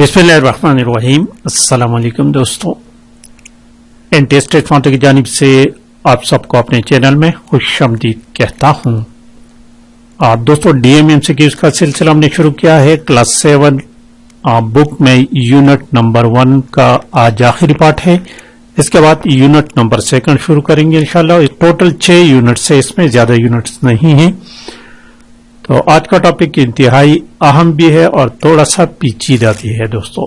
बिस्मिल्लाहिर्रहमानिर्रहीम। अस्सलाम वालेकुम दोस्तों, एनटीएस की जानिब से आप सबको अपने चैनल में खुशामदीद कहता हूँ। दोस्तों, DMMCQs का सिलसिला हमने शुरू किया है। क्लास 7 बुक में यूनिट नंबर 1 का आज आखिरी पार्ट है। इसके बाद यूनिट नंबर 2 शुरू करेंगे इंशाल्लाह। टोटल 6 यूनिट्स है, इसमें ज्यादा यूनिट्स नहीं है। तो आज का टॉपिक इंतहाई अहम भी है और थोड़ा सा पेचीदा भी है दोस्तों।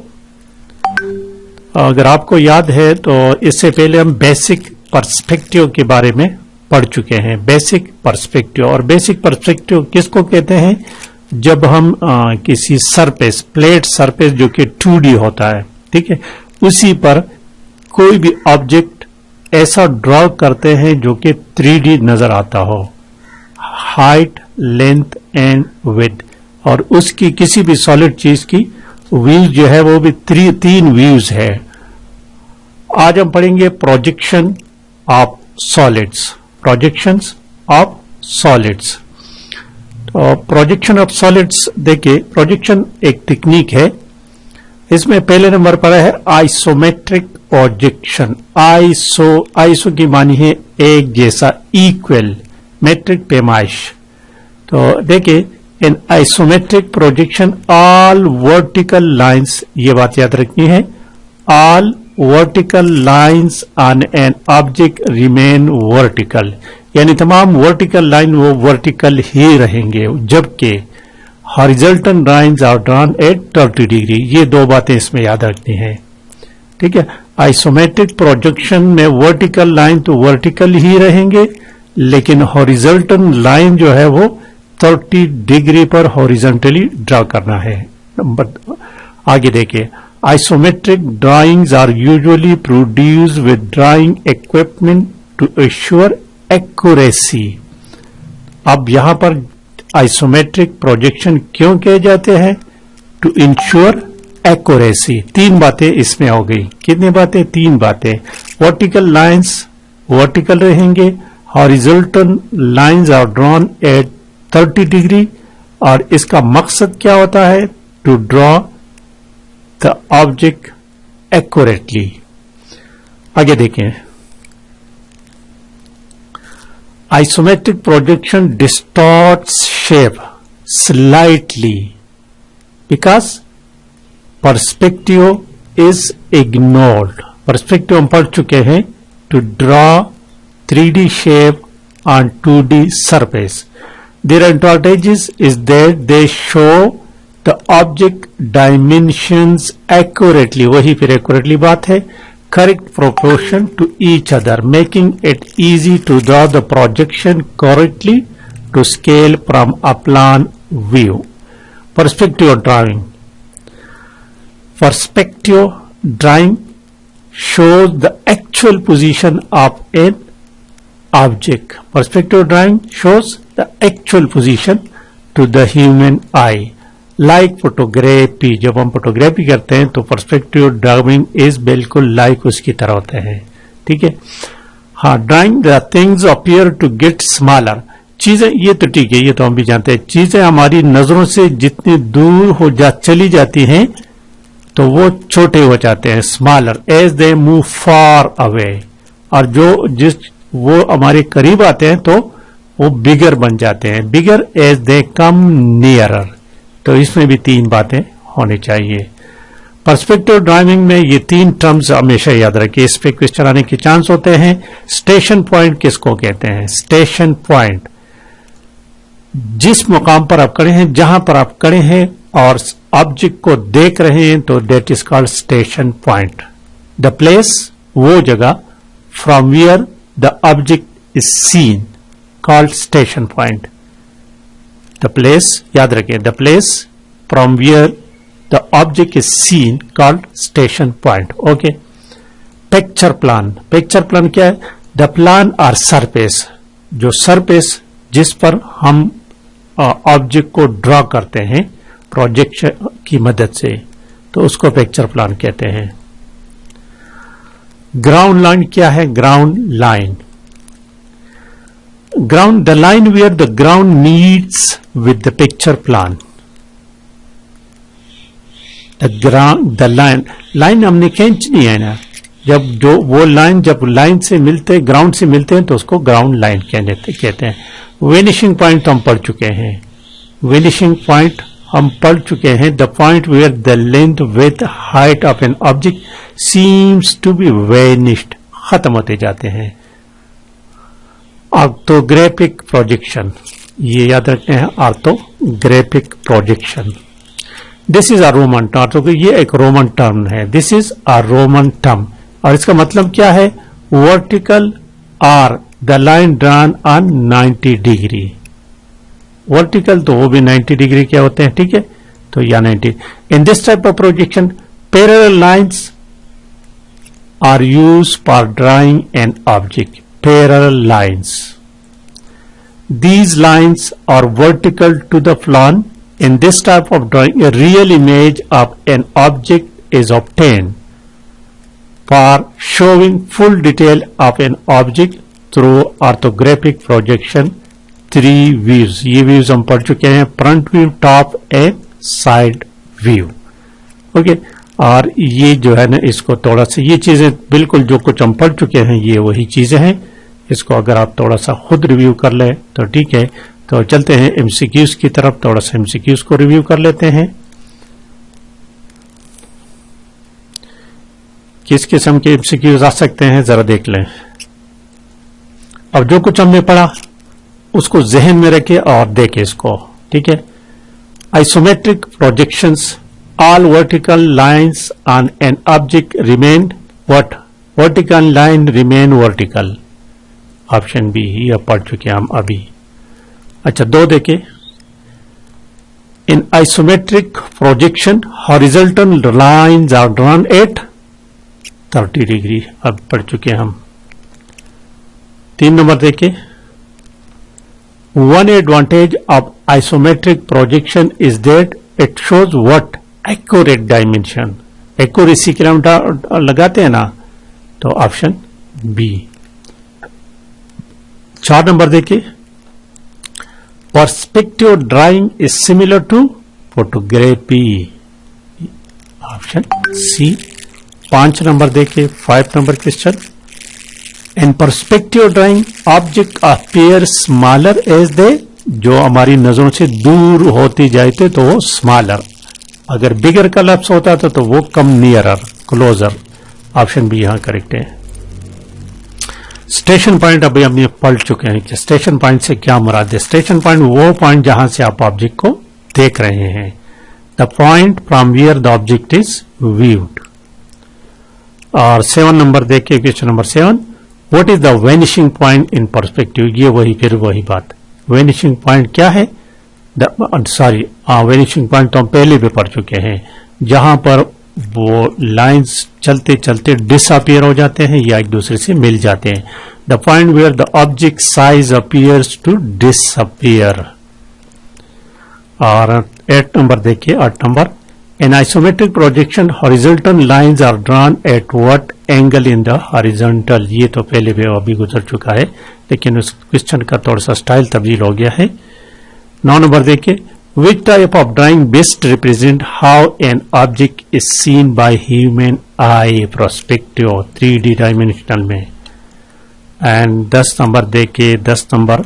अगर आपको याद है तो इससे पहले हम बेसिक पर्सपेक्टिव के बारे में पढ़ चुके हैं। बेसिक पर्सपेक्टिव, और बेसिक पर्सपेक्टिव किसको कहते हैं? जब हम किसी सरफेस, प्लेट सरफेस जो कि 2D होता है, ठीक है, उसी पर कोई भी ऑब्जेक्ट ऐसा ड्रॉ करते हैं जो कि 3D नजर आता हो, हाइट, लेंथ एंड विड्थ, और उसकी किसी भी सॉलिड चीज की व्यूज जो है वो भी 3 व्यूज है। आज हम पढ़ेंगे projection of solids. Projections of solids. तो प्रोजेक्शन ऑफ सॉलिड्स देखिए, प्रोजेक्शन एक टेक्निक है। इसमें पहले नंबर पर है आइसोमेट्रिक प्रोजेक्शन। आइसो की मानी है एक जैसा, इक्वल, मेट्रिक पैमाइश। तो देखिए, in isometric projection all vertical lines, ये बात याद रखनी है, all vertical lines on an object remain vertical, यानी तमाम वर्टिकल लाइन वो वर्टिकल ही रहेंगे, जबकि horizontal lines are drawn at 30 degree. ये दो बातें इसमें याद रखनी है, ठीक है। आइसोमेट्रिक प्रोजेक्शन में वर्टिकल लाइन तो वर्टिकल ही रहेंगे, लेकिन हॉरिजॉन्टल लाइन जो है वो 30 डिग्री पर हॉरिजॉन्टली ड्रा करना है। नंबर आगे देखिए, isometric drawings are usually produced with drawing equipment to assure accuracy. अब यहां पर आइसोमेट्रिक प्रोजेक्शन क्यों किए जाते हैं? To ensure accuracy. 3 बातें इसमें हो गई। कितनी बातें? 3 बातें। वर्टिकल लाइंस वर्टिकल रहेंगे, horizontal lines are drawn at 30 degree, और इसका मकसद क्या होता है? To draw the object accurately. आगे देखें, isometric projection distorts shape slightly because perspective is ignored. Perspective हम पढ़ चुके हैं, to draw 3D shape on 2D surface. Their advantages is that they show the object dimensions accurately. वही फिर accurately बात है, correct proportion to each other, making it easy to draw the projection correctly to scale from a plan view. Perspective drawing. Perspective drawing shows the actual position of an object. Perspective drawing shows the actual position to the human eye. Like photography, जब हम photography करते हैं तो perspective drawing is बिल्कुल like उसकी तरह होते हैं, ठीक है। हाँ, drawing the things appear to get smaller. चीजें, ये तो ठीक है, ये तो हम भी जानते हैं, चीजें हमारी नजरों से जितनी दूर चली जाती हैं तो वो छोटे हो जाते हैं, smaller, as they move far away. और वो हमारे करीब आते हैं तो वो बिगर बन जाते हैं, बिगर एज दे कम नियरर। तो इसमें भी 3 बातें होनी चाहिए। पर्सपेक्टिव ड्राइविंग में ये 3 टर्म्स हमेशा याद रखिए, इस पे क्वेश्चन आने के चांस होते हैं। स्टेशन पॉइंट किसको कहते हैं? स्टेशन पॉइंट, जिस मुकाम पर आप खड़े हैं, जहां पर आप खड़े हैं और ऑब्जेक्ट को देख रहे हैं, तो that is called station point. The place, वो जगह, from wear the object is seen, called station point. The place, याद रखें, the place from wear the object is seen called station point. Okay. Picture plan. Picture plan क्या है? The plan are surface, जो surface जिस पर हम object को draw करते हैं प्रोजेक्शन की मदद से, तो उसको पिक्चर प्लान कहते हैं। ग्राउंड लाइन क्या है? Ground line, the line where the ground meets with the picture plan. The line हमने खींचनी है ना, जब जो वो लाइन जब लाइन से मिलते ग्राउंड से मिलते हैं तो उसको ग्राउंड लाइन कहते हैं। वेनिशिंग पॉइंट हम पढ़ चुके हैं, वेनिशिंग पॉइंट हम पढ़ चुके हैं। The point where the length with height of an object seems to be vanished, खत्म होते जाते हैं। ऑर्थोग्राफिक प्रोजेक्शन, ये याद रखते हैं, orthographic projection. This is a Roman term, तो ये एक रोमन टर्म है, this is a Roman term. और इसका मतलब क्या है? Vertical are the line drawn on 90 degree. Vertical तो वो भी 90 डिग्री क्या होते हैं, ठीक है, तो या 90। In this type of projection parallel lines are used for drawing an object. Parallel lines, these lines are vertical to the plan. In this type of drawing, a real image of an object is obtained. For showing full detail of an object through orthographic projection, 3 views. ये views हम पढ़ चुके हैं, front view, top and side view. Okay, और ये जो है ना, इसको थोड़ा सा ये चीजें बिल्कुल जो कुछ हम पढ़ चुके हैं ये वही चीजें हैं। इसको अगर आप थोड़ा सा खुद रिव्यू कर ले तो ठीक है। तो चलते हैं एमसीक्यूज की तरफ, थोड़ा सा एमसीक्यूज को रिव्यू कर लेते हैं। किस किस्म के एमसीक्यूज आ सकते हैं जरा देख लें। अब जो कुछ हमने पढ़ा उसको जहन में रखे और देखे इसको, ठीक है। Isometric projections, all vertical lines on an object remain what? Vertical line remain vertical. Option B, ये पढ़ चुके हम अभी। अच्छा, 2 देखे। In isometric projection horizontal lines are drawn at 30 degree, अब पढ़ चुके हम। 3 नंबर देखे। One advantage of isometric projection is that it shows what? Accurate dimension. Accuracy के नाम लगाते हैं ना, तो ऑप्शन बी। 4 नंबर देखिए। Perspective drawing is similar to photography, option C. 5 number देखिए, 5 number question. In perspective drawing object appear smaller as they, जो हमारी नजरों से दूर होती जाए तो वो स्मॉलर, अगर बिगर का लफ्ज होता था तो वो कम, नियरर, क्लोजर। ऑप्शन बी यहां करेक्ट है। स्टेशन पॉइंट अभी हम ये पढ़ चुके हैं कि स्टेशन पॉइंट से क्या मुराद है। स्टेशन पॉइंट वो पॉइंट जहां से आप ऑब्जेक्ट को देख रहे हैं, the point from wear the object is viewed. और 7 नंबर देखिए, question number 7, what is the vanishing point in perspective. ये वही फिर वही बात, वेनिशिंग पॉइंट क्या है? वेनिशिंग पॉइंट तो हम पहले भी पढ़ चुके हैं, जहां पर वो लाइंस चलते चलते डिसअपियर हो जाते हैं या एक दूसरे से मिल जाते हैं। The point where the object size appears to disappear. और 8 नंबर देखिए, 8 number, in isometric projection horizontal lines are drawn at what angle in the horizontal. ये तो पहले भी अभी गुजर चुका है, लेकिन उस क्वेश्चन का थोड़ा सा स्टाइल तब्दील हो गया है। 9 नंबर देखिए। Which type of drawing best represent how an object is seen by human eye? Perspective 3D dimensional में। And 10 नंबर देखिए, 10 number,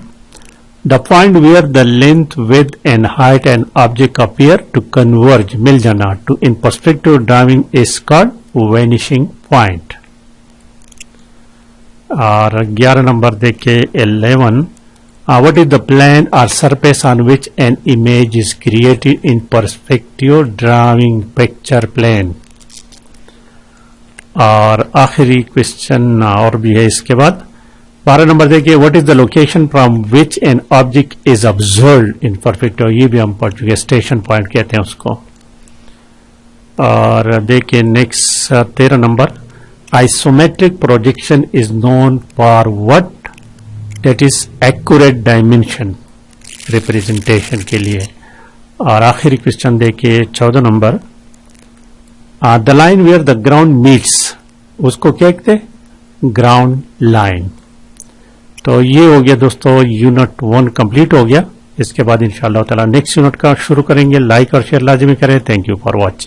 the point where the length, width and height and object appear to converge, मिल जाना, to in perspective drawing is called vanishing point। और 11 number देखिए, 11, what is the plane or surface on which an image is created in perspective drawing? Picture plane। और आखिरी question और भी है इसके बाद। 12 नंबर देखिए, what is the location from which an object is observed in perspective। ये भी हम पढ़ चुके हैं, स्टेशन पॉइंट कहते हैं उसको। और देखिए next 13 number, isometric projection is known for what? That is accurate dimension representation के लिए। और आखिरी क्वेश्चन देखिए 14 number, the line where the ground meets, उसको क्या कहते हैं? Ground line. तो ये हो गया दोस्तों, यूनिट 1 कंप्लीट हो गया। इसके बाद इंशाअल्लाह ताला नेक्स्ट यूनिट का शुरू करेंगे। लाइक और शेयर लाजमी करें। Thank you for watching.